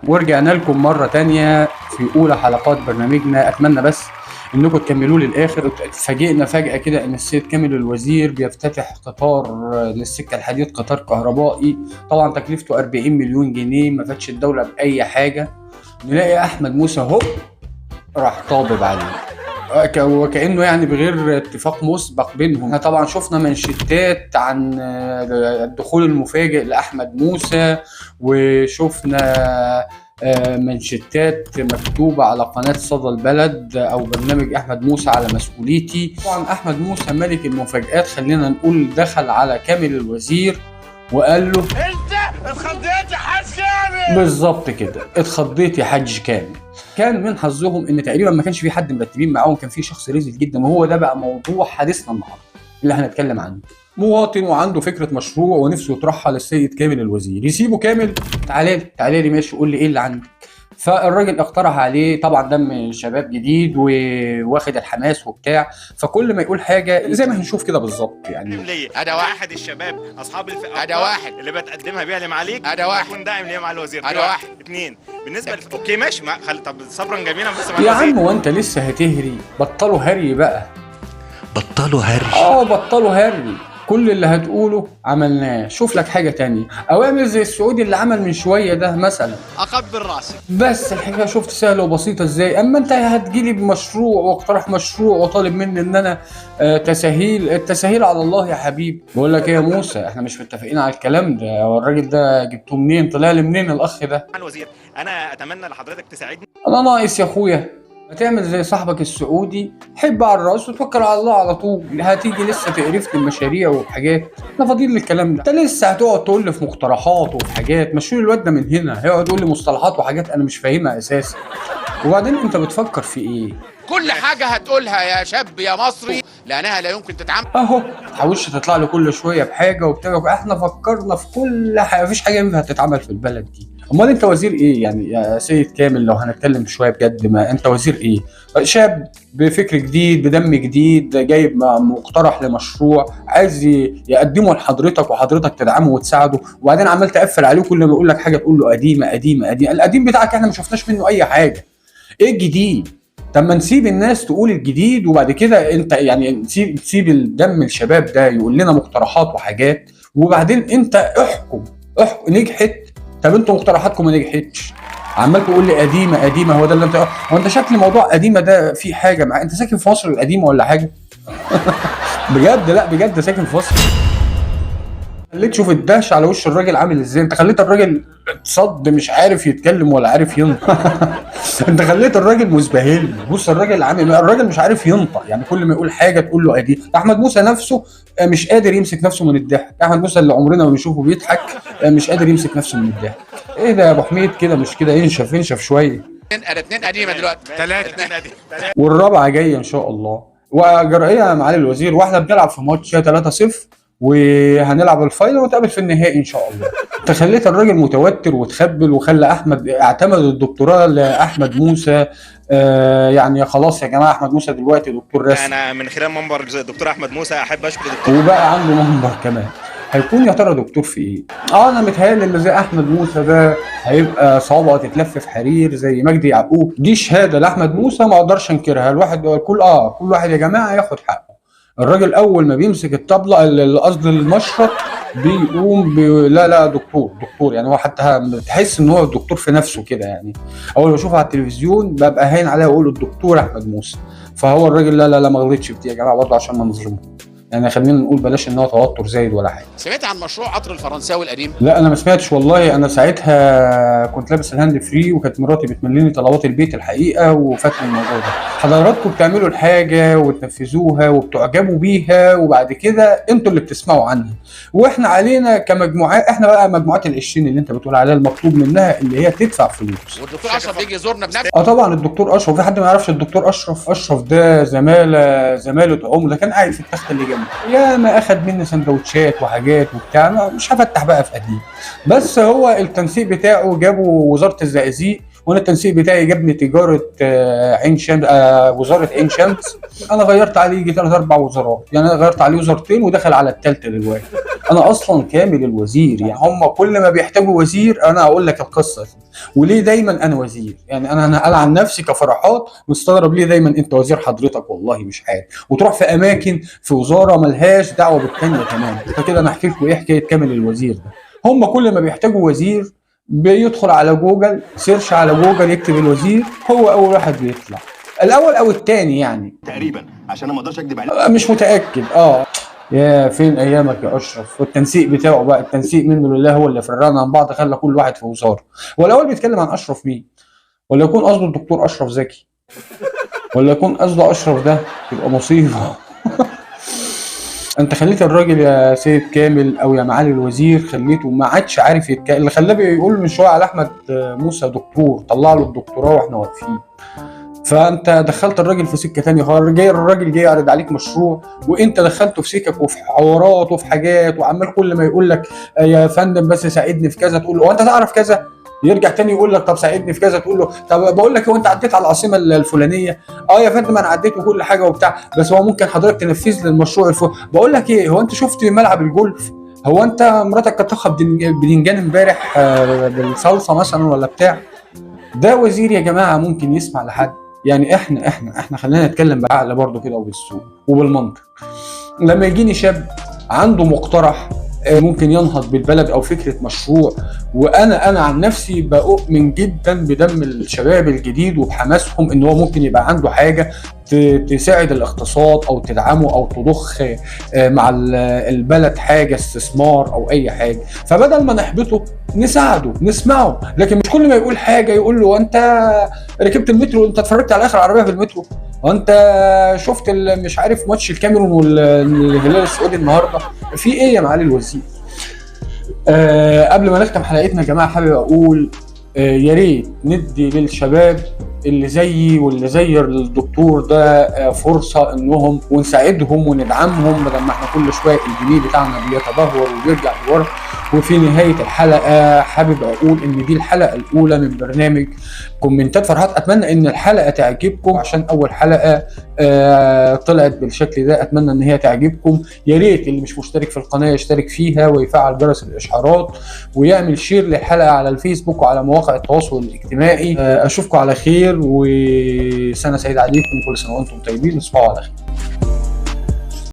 ورجعنا لكم مرة تانية في أولى حلقات برنامجنا. أتمنى بس إنكم تكملوه للآخر. اتفاجئنا فجأة كده إن السيد كامل الوزير بيفتتح قطار للسكة الحديد، قطار كهربائي طبعا تكلفته 40 مليون جنيه، ما فاتش الدولة بأي حاجة. نلاقي أحمد موسى هوب راح طابب عليه وكأنه يعني بغير اتفاق مسبق بينهم. طبعا شفنا منشتات عن الدخول المفاجئ لأحمد موسى، وشفنا منشتات مكتوبة على قناة صدى البلد أو برنامج أحمد موسى على مسؤوليتي. طبعا أحمد موسى ملك المفاجآت، خلينا نقول دخل على كامل الوزير وقال له انت اتخضيت يا حاج كامل. بالظبط كده، اتخضيت يا حاج كامل. كان من حظهم ان تقريبا ما كانش في حد مرتبين معاهم، كان في شخص رزل جدا، وهو ده بقى موضوع حديثنا النهارده اللي هنتكلم عنه. مواطن وعنده فكره مشروع ونفسه يطرحها للسيد كامل الوزير، يسيبه كامل تعالى لي ماشي قول لي ايه اللي عندك. فالراجل اقترح عليه، طبعا دم شباب جديد وواخد الحماس وبتاع، فكل ما يقول حاجه زي ما هنشوف كده بالظبط يعني. انا واحد الشباب اصحاب انا واحد اللي بتقدمها بيها لمعاليك، انا واحد اكون داعم ليه مع الوزير، انا واحد اتنين بالنسبه اوكي ماشي طب صبرا جميلا بس يا عم وانت لسه هتهري؟ بطلوا هري بقى، بطلوا هري. بطلوا هري. كل اللي هتقوله عملناه. شوف لك حاجة تانية، اوامر زي السعودي اللي عمل من شوية ده مثلا، اقبل راسي. بس الحكاية شفت سهلة وبسيطة ازاي. اما انت هتجيلي بمشروع واقترح مشروع وطالب مني ان انا التسهيل على الله يا حبيبي. بقول لك ايه يا موسى، احنا مش متفقين على الكلام ده. هو الراجل ده جبته منين؟ طلع لي منين الاخ ده؟ الوزير انا اتمنى لحضرتك تساعدني. انا ناقص يا اخويا؟ هتعمل زي صاحبك السعودي، حب على الراس وتوكل على الله على طول. هتيجي لسه تقرفت المشاريع وحاجات؟ احنا فاضيين للكلام ده؟ انت لسه هتقعد تقول لي في مقترحات وفي حاجات؟ مشوا لي الواد ده من هنا، هيقعد يقول لي مصطلحات وحاجات انا مش فاهمها اساسا. وبعدين انت بتفكر في ايه؟ كل حاجة هتقولها يا شاب يا مصري لأنها لا يمكن تتعمل. اهو تحاولش تطلع لي كل شويه بحاجه وبتاع. احنا فكرنا في كل حاجه، مفيش حاجه ينفع تتعمل في البلد دي. امال انت وزير ايه يعني يا سيد كامل؟ لو هنتكلم شويه بجد، ما انت وزير ايه؟ شاب بفكر جديد بدم جديد، جايب مقترح لمشروع عايز يقدمه لحضرتك وحضرتك تدعمه وتساعده، وبعدين عمال تقفل عليه كل ما يقول لك حاجه تقول له قديمه قديمه قديمه. القديم بتاعك احنا ما شفناش منه اي حاجه، ايه الجديد؟ طب ما نسيب الناس تقول الجديد، وبعد كده انت يعني تسيب الدم الشباب ده يقول لنا مقترحات وحاجات، وبعدين انت احكم نجحت. طب انتوا مقترحاتكم ما نجحتش، عمال تقول لي قديمه قديمه. هو ده اللي هو انت شكل موضوع قديمه ده في حاجه مع انت ساكن في مصر القديمه ولا حاجه؟ بجد، لا بجد ساكن في مصر. خليت شوف الدهش على وش الراجل عامل ازاي. انت خليت الراجل اتصد مش عارف يتكلم ولا عارف ينطق. انت خليت الراجل مزبهل. بص الراجل عامل، الراجل مش عارف ينطق، يعني كل ما يقول حاجه تقول له ادي. احمد موسى نفسه مش قادر يمسك نفسه من الضحك. احمد موسى اللي عمرنا ما بنشوفه بيضحك مش قادر يمسك نفسه من الضحك. ايه ده يا ابو حميد كده؟ مش كده، انشف شويه. أنا اتنين قديمة دلوقتي، ثلاثة والرابعه جايه ان شاء الله. وجرأيه يا معالي الوزير، واحنا بنلعب في ماتش 3-0 وهنلعب الفاينل ونتقابل في النهائي ان شاء الله. انت خليت الراجل متوتر وتخبل، وخلى احمد اعتمد الدكتوراه لاحمد موسى. يعني خلاص يا جماعه، احمد موسى دلوقتي دكتور رسمي. انا من خلال منبر الدكتور احمد موسى احب اشكر الدكتور. وبقى عنده منبر كمان. هيكون يا ترى دكتور في ايه؟ انا متهيألي اللي زي احمد موسى ده هيبقى صوابعه تتلف في حرير زي مجدي يعقوب. دي شهاده لاحمد موسى ما اقدرش انكرها. الواحد كل واحد يا جماعه ياخد حقه. الراجل اول ما بيمسك الطبله قصدي المشرط بيقوم لا دكتور يعني. هو حتى تحس ان هو دكتور في نفسه كده يعني. اول ما اشوفه على التلفزيون ببقى هاين عليه واقول الدكتور احمد موسى. فهو الراجل لا ما غلطش في دي يا جماعه برضه عشان ما نظلمه يعني. خلينا نقول بلاش ان هو توتر زايد ولا حاجه. سمعت عن مشروع قطر الفرنساوي القديم؟ لا انا ما سمعتش والله. انا ساعتها كنت لابس الهاند فري، وكانت مراتي بتمليني طلبات البيت الحقيقه، وفاتني الموضوع ده. حضراتكم بتعملوا الحاجه وتنفذوها وبتعجبوا بيها، وبعد كده انتوا اللي بتسمعوا عنها، واحنا علينا كمجموعات. احنا بقى مجموعات ال20 اللي انت بتقول عليها المطلوب منها اللي هي تدفع فلوس. والدكتور أشرف بيجي يزورنا بنفسه. طبعا الدكتور اشرف. في حد ما يعرفش الدكتور اشرف؟ اشرف ده زماله عمر، ده كان قاعد في التخت اللي جنبي. يا ما اخد مني سندوتشات وحاجات وبتاع. مش هفتح بقى في قديم، بس هو التنسيق بتاعه جابوا وزاره الزقازيق وانا التنسيق بتاعي جابني تجاره عين شمس، وزاره عين شمس. انا غيرت عليه يجي 3 4 وزارات، يعني انا غيرت عليه وزارتين ودخل على الثالثه دلوقتي. انا اصلا كامل الوزير، يعني هم كل ما بيحتاجوا وزير انا اقول لك القصه. وليه دايما انا وزير؟ يعني انا عن نفسي كفرحات مستغرب ليه دايما انت وزير حضرتك، والله مش عارف. وتروح في اماكن في وزاره ملهاش دعوه بالثانيه كمان. فكده انا احكي لكم ايه حكايه كامل الوزير ده. هم كل ما بيحتاجوا وزير بيدخل على جوجل، سيرش على جوجل، يكتب الوزير، هو اول واحد بيطلع، الاول او الثاني يعني تقريبا، عشان انا ما اقدرش اكذب عليك. مش متاكد. يا فين ايامك يا اشرف، والتنسيق بتاعه بقى، التنسيق منه لله هو اللي فرقنا عن بعض، خلى كل واحد في وزاره. والاول بيتكلم عن اشرف مين؟ ولا يكون قصده الدكتور اشرف زكي، ولا يكون قصده اشرف ده، يبقى مصيبه. انت خليت الراجل يا سيد كامل او يا معالي الوزير، خليته ما عادش عارف يتكلم. اللي خلاه بيقول من شويه على احمد موسى دكتور، طلع له الدكتوراه واحنا واقفين. فانت دخلت الراجل في سكه ثانيه خالص. الراجل جاي يعرض عليك مشروع وانت دخلته في سكك وفي حوارات وفي حاجات، وعمال كل ما يقول لك يا فندم بس ساعدني في كذا، تقول له هو انت تعرف كذا؟ يرجع تاني يقول لك طب ساعدني في كذا، تقول له طب بقول لك هو انت عديت على العاصمه الفلانيه؟ يا فندم انا عديت وكل حاجه وبتاع، بس هو ممكن حضرتك تنفذ لي المشروع بقول لك ايه، هو انت شفت ملعب الجولف؟ هو انت مراتك كانت طبخه بدنجان امبارح بالصلصه مثلا ولا بتاع؟ ده وزير يا جماعه ممكن يسمع لحد؟ يعني احنا خلينا نتكلم بعقل برضه كده وبالسوق وبالمنطق. لما يجيني شاب عنده مقترح ممكن ينهض بالبلد او فكره مشروع، وانا عن نفسي بؤمن جدا بدم الشباب الجديد وبحماسهم ان هو ممكن يبقى عنده حاجه تساعد الاقتصاد او تدعمه او تضخ مع البلد حاجه استثمار او اي حاجه. فبدل ما نحبطه نساعده نسمعه، لكن مش كل ما يقول حاجه يقول له انت ركبت المترو، انت اتفرجت على اخر عربيه في المترو، وانت شفت مش عارف ماتش الكاميرون والهلال السعودي النهارده. في ايه يا معالي الوزير؟ قبل ما نختم حلقتنا يا جماعه حابب اقول يا ريت ندي للشباب اللي زيي واللي زي الدكتور ده فرصه انهم ونساعدهم وندعمهم، بدل ما احنا كل شويه الجنيه بتاعنا بيتدهور وبيرجع لورا. وفي نهايه الحلقه حابب اقول ان دي الحلقه الاولى من برنامج كومنتات فرحات. اتمنى ان الحلقه تعجبكم عشان اول حلقه طلعت بالشكل ده. اتمنى ان هي تعجبكم. يا ريت اللي مش مشترك في القناه يشترك فيها ويفعل جرس الاشعارات ويعمل شير للحلقه على الفيسبوك وعلى مواقع التواصل الاجتماعي. اشوفكم على خير وسنه سعيده عليكم، كل سنه وانتم طيبين، تصبحوا على خير.